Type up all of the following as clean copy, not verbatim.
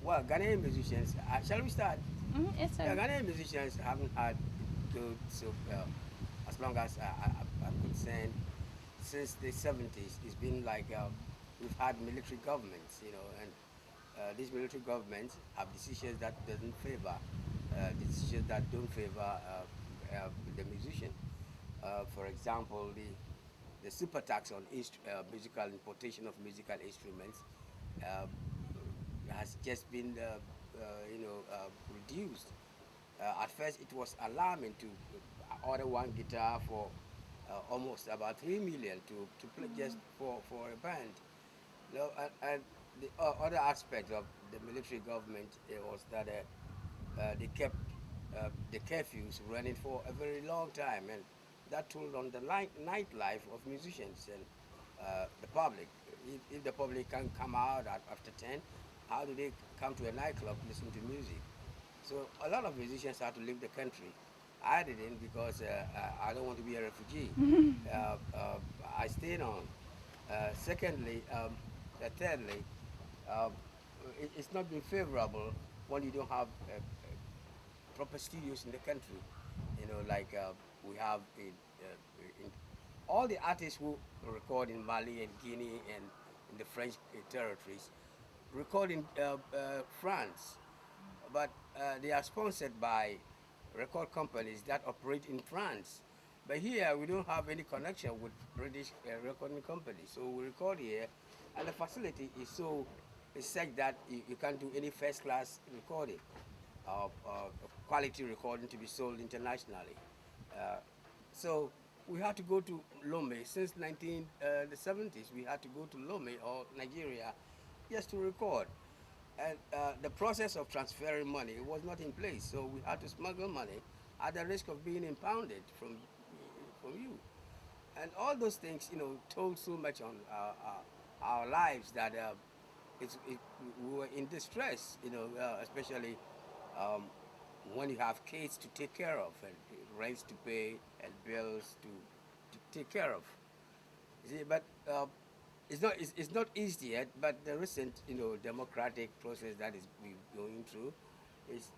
Well, Ghanaian musicians, shall we start? Yes, Yeah, sir. Ghanaian musicians haven't had good, so as long as I'm concerned, since the 70s, it's been like we've had military governments, and these military governments have decisions that doesn't favor, decisions that don't favor the musician. For example, the super tax on musical importation of musical instruments uh, has just been reduced. At first, it was alarming to order one guitar for almost about 3 million to play just for a band. No, and the other aspect of the military government was that they kept the curfews running for a very long time, and that told on the nightlife of musicians and the public. If the public can come out after 10, how do they come to a nightclub to listen to music? So a lot of musicians had to leave the country. I didn't because I don't want to be a refugee. I stayed on. Thirdly, uh, it's not been favorable when you don't have proper studios in the country. Like we have in all the artists who record in Mali and Guinea and in the French territories record in France, but they are sponsored by record companies that operate in France. But here we don't have any connection with British recording companies, so we record here, and the facility is such that you can't do any first class recording, quality recording to be sold internationally. Uh, so we had to go to Lome since 1970s. We had to go to Lome or Nigeria just to record, and the process of transferring money was not in place. So we had to smuggle money at the risk of being impounded from you, and all those things, told so much on our lives that we were in distress. Especially um, when you have kids to take care of and rents to pay and bills to take care of. You see, but it's not easy yet. But the recent democratic process that is we going through is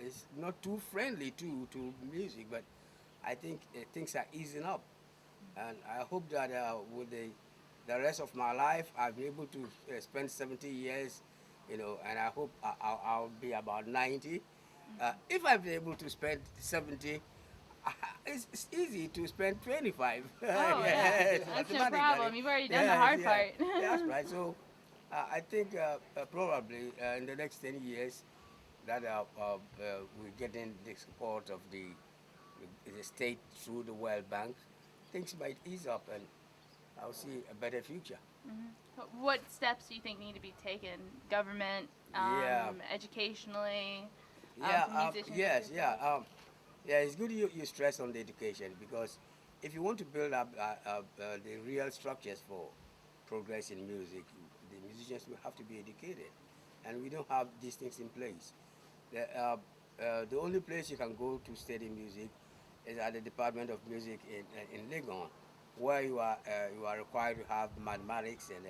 is not too friendly to music. But I think things are easing up, and I hope that with the rest of my life I'll be able to spend 70 years, and I hope I'll be about 90. If I'm able to spend 70, it's easy to spend 25. Oh yeah, Yes, that's no mathematically. problem. You've already done the Yes, hard yeah, part. yeah, that's right. So I think probably in the next 10 years that we're getting the support of the state through the World Bank, things might ease up and I'll see a better future. What steps do you think need to be taken, government, Yeah, educationally, yeah, for musicians like yes, yeah. yourself? Yeah, it's good you stress on the education because if you want to build up the real structures for progress in music, the musicians will have to be educated, and we don't have these things in place. The only place you can go to study music is at the Department of Music in Legon, where you are required to have mathematics and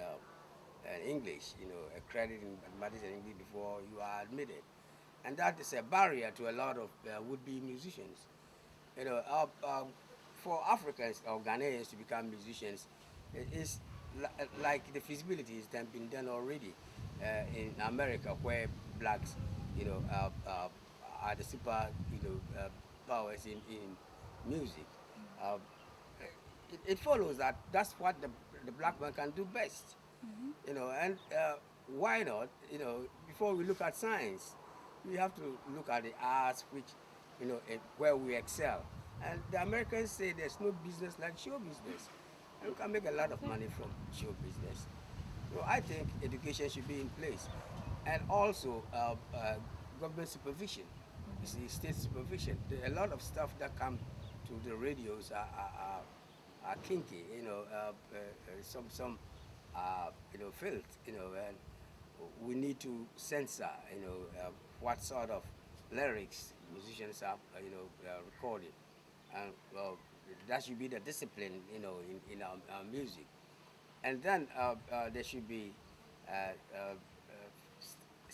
English, a credit in mathematics and English before you are admitted, and that is a barrier to a lot of would-be musicians. You know, uh, um, for Africans or Ghanaians to become musicians, it's like the feasibility has been done already in America, where blacks, are the super, powers in music. Uh, it follows that that's what the black man can do best, and why not, before we look at science, we have to look at the arts, which, where we excel. And the Americans say there's no business like show business, and we can make a lot of money from show business. So I think education should be in place, and also government supervision. You see, state supervision. There are a lot of stuff that come to the radios are kinky. Some filth. And we need to censor. What sort of lyrics musicians are recording, and that should be the discipline. In our music, and then there should be uh, uh,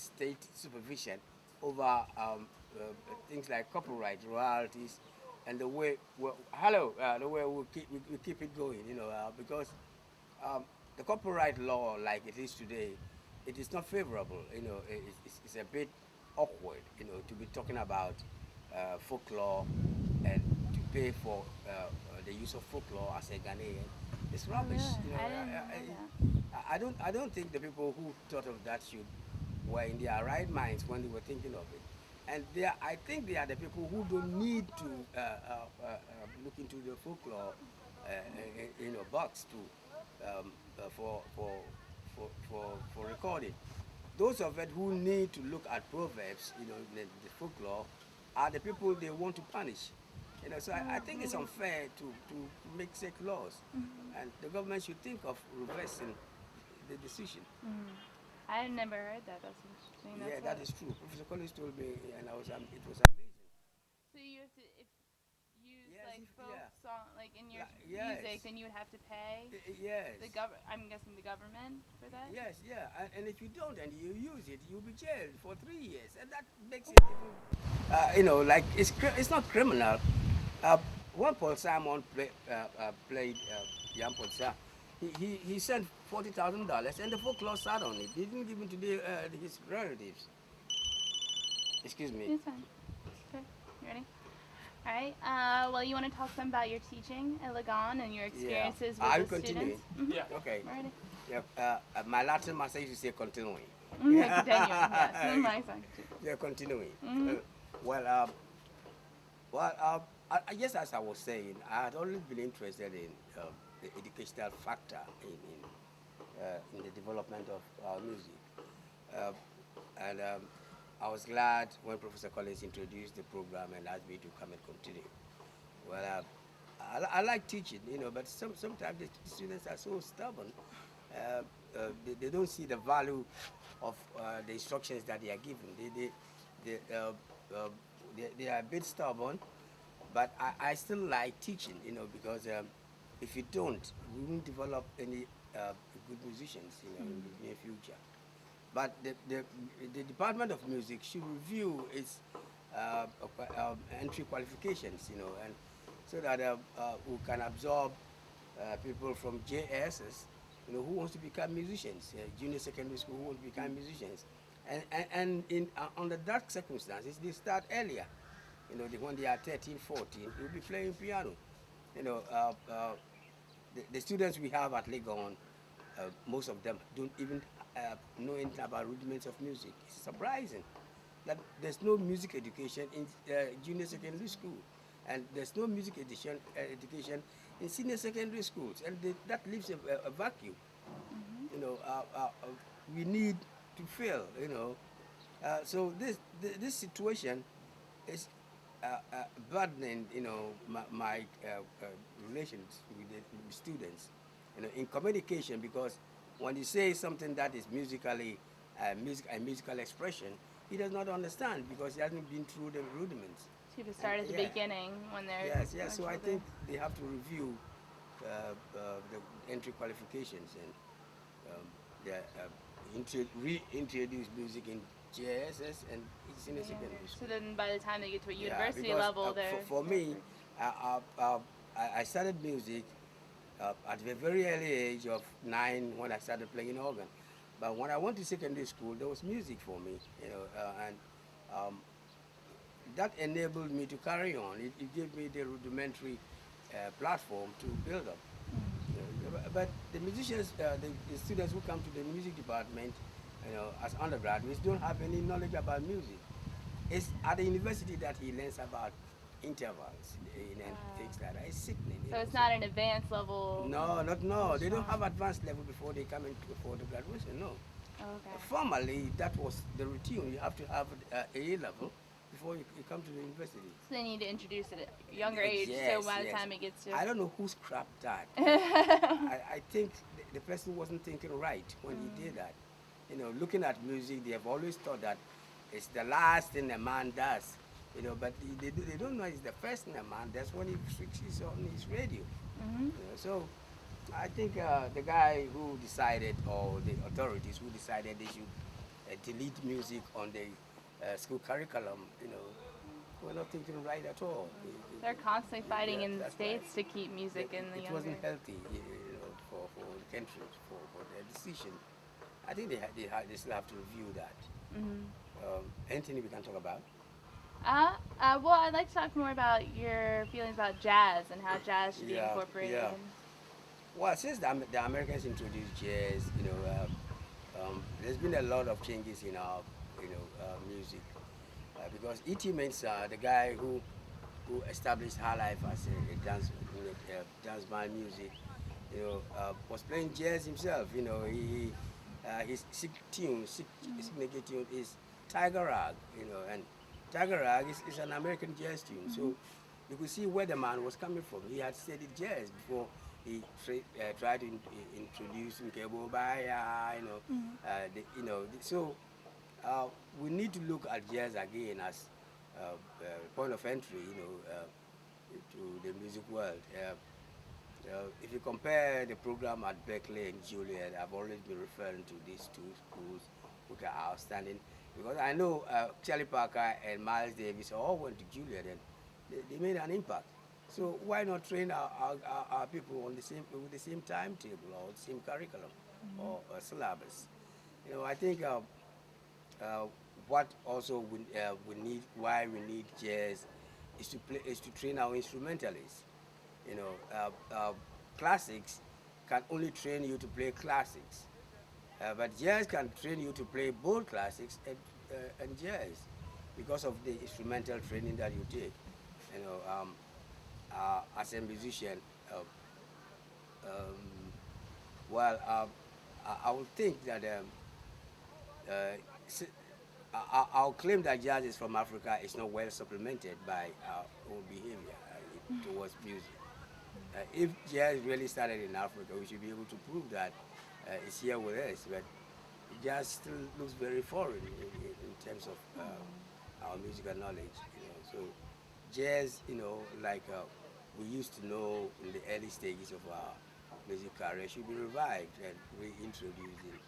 state supervision over things like copyright, royalties, and the way the way we keep it going. Because um, the copyright law, like it is today, it is not favorable. It's a bit awkward. To be talking about folklore and to pay for the use of folklore as a Ghanaian. It's Oh, really? rubbish. I didn't know that. I don't think the people who thought of that should were in their right minds when they were thinking of it. And I think they are the people who don't need to look into the folklore, box to for recording. Those of it who need to look at proverbs, the folklore, are the people they want to punish. So I think it's unfair to make sick laws, and the government should think of reversing the decision. I had never heard that. That's interesting. Yeah, That's that is true. Professor Collins told me, and it was amazing. So you have to if use Yes, like folk yeah. song like in your Yes. music, then you would have to pay Yes. I'm guessing the government for that. Yes, yeah, and if you don't and you use it, you'll be jailed for 3 years, and that makes it even, like it's not criminal. Uh, when Paul Simon played Jan Ponsa, he sent $40,000, and the folklore sat on it. He didn't give it to his relatives. Excuse me. It's fine. Okay, you ready? All right. Well, you want to talk some about your teaching at Lagan and your experiences Are you with the continuing? students? Yeah. Okay. We're ready. Yeah. My Latin master used to say continuing. Continuing. Yes. My song too. Yeah, continuing. Mhm. Well, yes, as I was saying, I had always been interested in the educational factor in the development of music. Uh, and I was glad when Professor Collins introduced the program and asked me to come and continue. Well, I like teaching, but sometimes the students are so stubborn. They don't see the value of the instructions that they are given. They are a bit stubborn, but I still like teaching, because if you don't, we won't develop any good musicians, in the near future. But the Department of Music should review its entry qualifications, and so that we can absorb people from JSs, who wants to become musicians, junior secondary school who want to become musicians, and under that circumstances they start earlier. When they are 13, 14, they'll be playing piano. You know, the students we have at Legon, most of them don't even know anything about rudiments of music. It's surprising that there's no music education in junior secondary school, and there's no music education in senior secondary schools, and that leaves a vacuum. You know, we need to fill. So this situation is burdening, my relations with the students, in communication, because when you say something that is musically, musical expression, he does not understand because he hasn't been through the rudiments. So you have to start at the Yeah. beginning when they're Yes. So I children. think they have to review the entry qualifications and reintroduce music in JSS and senior secondary So school. then by the time they get to a Yeah, university because, level, they're for me, I started music at a very early age of 9 when I started playing organ. But when I went to secondary school, there was music for me, and um, that enabled me to carry on. It gave me the rudimentary platform to build up. But the musicians, the students who come to the music department, as undergraduates, don't have any knowledge about music. It's at the university that he learns about intervals and things like that. It's sickening. so it's not an advanced level. No. They don't have advanced level before they come in for the graduation. No. Okay. Formerly, that was the routine. You have to have A level before you come to the university. So they need to introduce it at a younger age, so by the time it gets to. I don't know who scrapped that. I think the person wasn't thinking right when he did that. Looking at music, they have always thought that it's the last thing a man does. But they don't know it's the first thing a man does when he switches on his radio. So I think the guy who decided, or the authorities who decided they should delete music on the school curriculum, we're not thinking right at all. They're constantly fighting Yeah, in the that's right. states to keep music in the It younger. wasn't healthy, for the country, for their decision. I think they still have to review that. Hmm. Anything we can talk about? Well, I'd like to talk more about your feelings about jazz and how jazz should be Yeah, incorporated. yeah. Well, since the Americans introduced jazz, there's been a lot of changes in our, music, because E.T. Mensah, the guy who established high life as a dance, dance band music, was playing jazz himself. His signature tune is Tiger Rag, and Tiger Rag is an American jazz tune. Hmm. So you could see where the man was coming from. He had studied jazz before he tried to introduce Nkebo Baya, Hmm. so we need to look at jazz again as point of entry, to the music world. If you compare the program at Berkeley and Juilliard, I've always been referring to these two schools, which are outstanding, because I know Charlie Parker and Miles Davis all went to Juilliard and they made an impact. So why not train our people on the same with the same timetable or the same curriculum or syllabus? I think uh, what also we need, why we need jazz, is to train our instrumentalists. You know, classics can only train you to play classics, but jazz can train you to play both classics and jazz, because of the instrumental training that you take. As a musician, uh, um, well, I would think that uh, s- our claim that jazz is from Africa is not well supplemented by our own behavior towards music. If jazz really started in Africa, we should be able to prove that it's here with us. But jazz still looks very foreign in terms of our musical knowledge. So jazz, like we used to know in the early stages of our music career, should be revived and reintroduced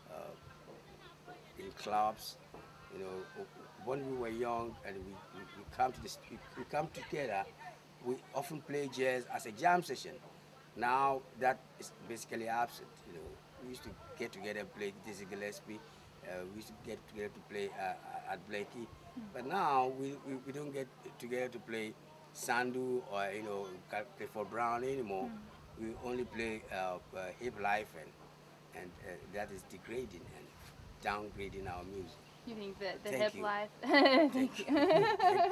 uh, in clubs. When we were young and we come to we come together, we often play jazz as a jam session. Now that is basically absent. We used to get together and play Dizzy Gillespie. We used to get together to play at Blakey, but now we don't get together to play Sandu or Clifford Brown anymore. We only play hip life, and that is degrading and downgrading our music. You think that the Thank hip you. life? Thank Thank you. you.